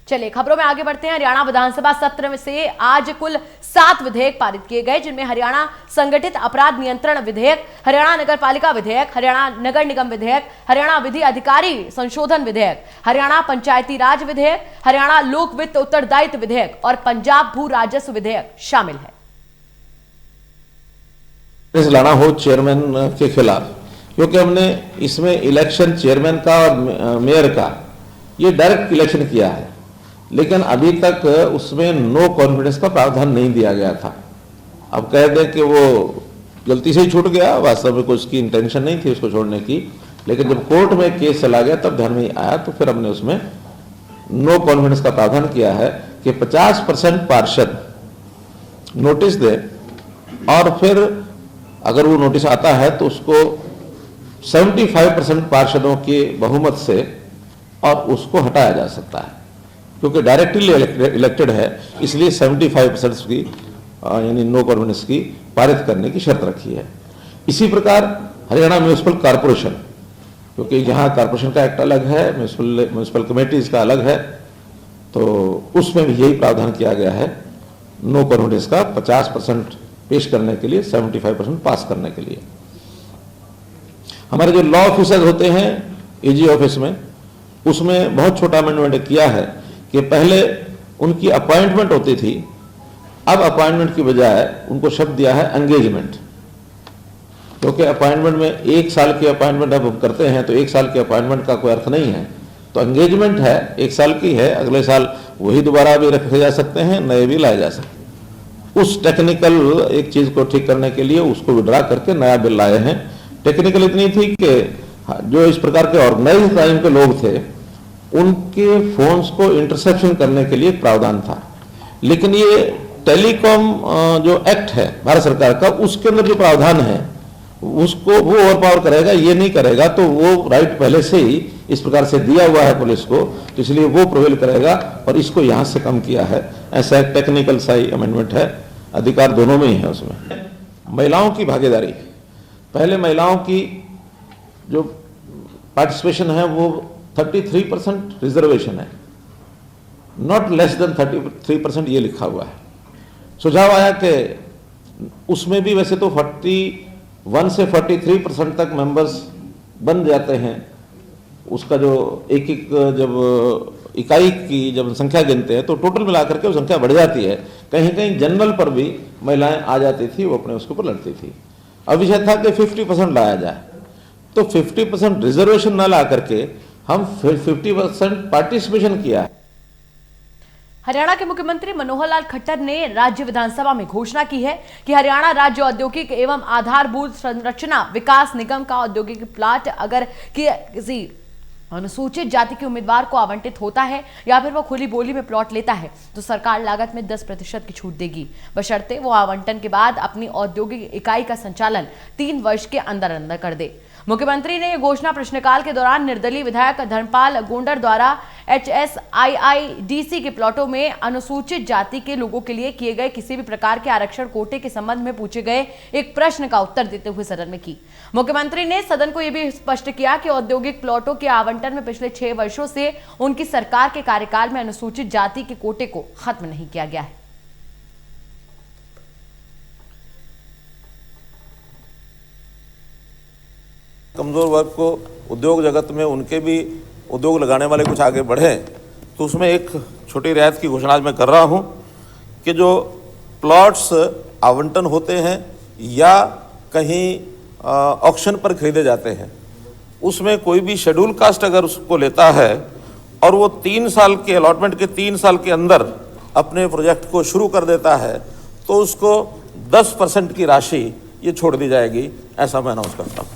चलिए खबरों में आगे बढ़ते हैं। हरियाणा विधानसभा सत्र में से आज कुल 7 विधेयक पारित किए गए, जिनमें हरियाणा संगठित अपराध नियंत्रण विधेयक, हरियाणा नगरपालिका विधेयक, हरियाणा नगर निगम विधेयक, हरियाणा विधि अधिकारी संशोधन विधेयक, हरियाणा पंचायती राज विधेयक, हरियाणा लोक वित्त उत्तरदायित्व विधेयक और पंजाब भू राजस्व विधेयक शामिल है। लाना हो चेयरमैन के खिलाफ, क्योंकि हमने इसमें इलेक्शन चेयरमैन का और मेयर का ये डायरेक्ट इलेक्शन किया है, लेकिन अभी तक उसमें नो कॉन्फिडेंस का प्रावधान नहीं दिया गया था। अब कह दें कि वो गलती से ही छूट गया, वास्तव में कोई उसकी इंटेंशन नहीं थी उसको छोड़ने की, लेकिन जब कोर्ट में केस चला गया तब ध्यान में आया, तो फिर हमने उसमें नो कॉन्फिडेंस का प्रावधान किया है कि 50% पार्षद नोटिस दे और फिर अगर वो नोटिस आता है तो उसको 75% पार्षदों के बहुमत से और उसको हटाया जा सकता है, क्योंकि डायरेक्टली इलेक्टेड है, इसलिए 75% की यानी नो कॉन्फिडेंस की पारित करने की शर्त रखी है। इसी प्रकार हरियाणा म्यूनिसिपल कॉर्पोरेशन, क्योंकि यहाँ कॉर्पोरेशन का एक्ट अलग है, म्यूनिसिपल कमेटीज का अलग है, तो उसमें भी यही प्रावधान किया गया है नो कॉन्फिडेंस का 50% पेश करने के लिए, 75% पास करने के लिए। हमारे जो लॉ ऑफिसर्स होते हैं एजी ऑफिस में, उसमें बहुत छोटा अमेंडमेंट किया है कि पहले उनकी अपॉइंटमेंट होती थी, अब अपॉइंटमेंट की बजाय उनको शब्द दिया है एंगेजमेंट, क्योंकि अपॉइंटमेंट में 1 साल की अपॉइंटमेंट अब हम करते हैं तो 1 साल की अपॉइंटमेंट का कोई अर्थ नहीं है, तो एंगेजमेंट है 1 साल की है, अगले साल वही दोबारा भी रखे जा सकते हैं, नए भी लाए जा सकते हैं। उस टेक्निकल एक चीज को ठीक करने के लिए उसको विड्रा करके नया बिल लाए हैं। टेक्निकल इतनी थी कि जो इस प्रकार के ऑर्गेनाइज क्राइम के लोग थे उनके फोन्स को इंटरसेप्शन करने के लिए प्रावधान था, लेकिन ये टेलीकॉम जो एक्ट है भारत सरकार का, उसके अंदर जो प्रावधान है उसको वो ओवर पावर करेगा, ये नहीं करेगा, तो वो राइट पहले से ही इस प्रकार से दिया हुआ है पुलिस को, तो इसलिए वो प्रोवेल करेगा और इसको यहां से कम किया है। ऐसा एक टेक्निकल सा ही अमेंडमेंट है, अधिकार दोनों में ही है उसमें। महिलाओं की भागीदारी, पहले महिलाओं की जो पार्टिसिपेशन है वो 33% रिजर्वेशन है, नॉट लेस देन 33% ये लिखा हुआ है। सुझाव आया कि उसमें भी वैसे तो 41 से 43% तक मेंबर्स बन जाते हैं, उसका जो एक जब इकाई की जब संख्या गिनते हैं तो टोटल मिलाकर के वो संख्या बढ़ जाती है। कहीं कहीं जनरल पर भी महिलाएं आ जाती थी, वो अपने उसके ऊपर लड़ती थी। अब विषय था कि 50% लाया जाए, तो 50% रिजर्वेशन न ला करके हम 50% पार्टिसिपेशन किया है। हरियाणा के मुख्यमंत्री मनोहर लाल खट्टर ने राज्य विधानसभा में घोषणा की है कि हरियाणा राज्य औद्योगिक एवं आधारभूत संरचना विकास निगम का औद्योगिक प्लाट अगर किसी अनुसूचित जाति के उम्मीदवार को आवंटित होता है या फिर वो खुली बोली में प्लॉट लेता है तो सरकार लागत में 10% की छूट देगी, बशर्ते वो आवंटन के बाद अपनी औद्योगिक इकाई का संचालन 3 वर्ष के अंदर अंदर कर दे। मुख्यमंत्री ने यह घोषणा प्रश्नकाल के दौरान निर्दलीय विधायक धर्मपाल गोंडर द्वारा HSIIDC के प्लॉटों में अनुसूचित जाति के लोगों के लिए किए गए किसी भी प्रकार के आरक्षण कोटे के संबंध में पूछे गए एक प्रश्न का उत्तर देते हुए सदन में की। मुख्यमंत्री ने सदन को यह भी स्पष्ट किया कि औद्योगिक प्लॉटों के आवंटन में पिछले 6 वर्षों से उनकी सरकार के कार्यकाल में अनुसूचित जाति के कोटे को खत्म नहीं किया गया है। कमजोर वर्ग को उद्योग जगत में उनके भी उद्योग लगाने वाले कुछ आगे बढ़े, तो उसमें एक छोटी रियायत की घोषणा आज मैं कर रहा हूं कि जो प्लॉट्स आवंटन होते हैं या कहीं ऑक्शन पर खरीदे जाते हैं, उसमें कोई भी शेड्यूल कास्ट अगर उसको लेता है और वो 3 साल के अलॉटमेंट के 3 साल के अंदर अपने प्रोजेक्ट को शुरू कर देता है तो उसको 10% की राशि ये छोड़ दी जाएगी, ऐसा मैं अनाउंस करता हूँ।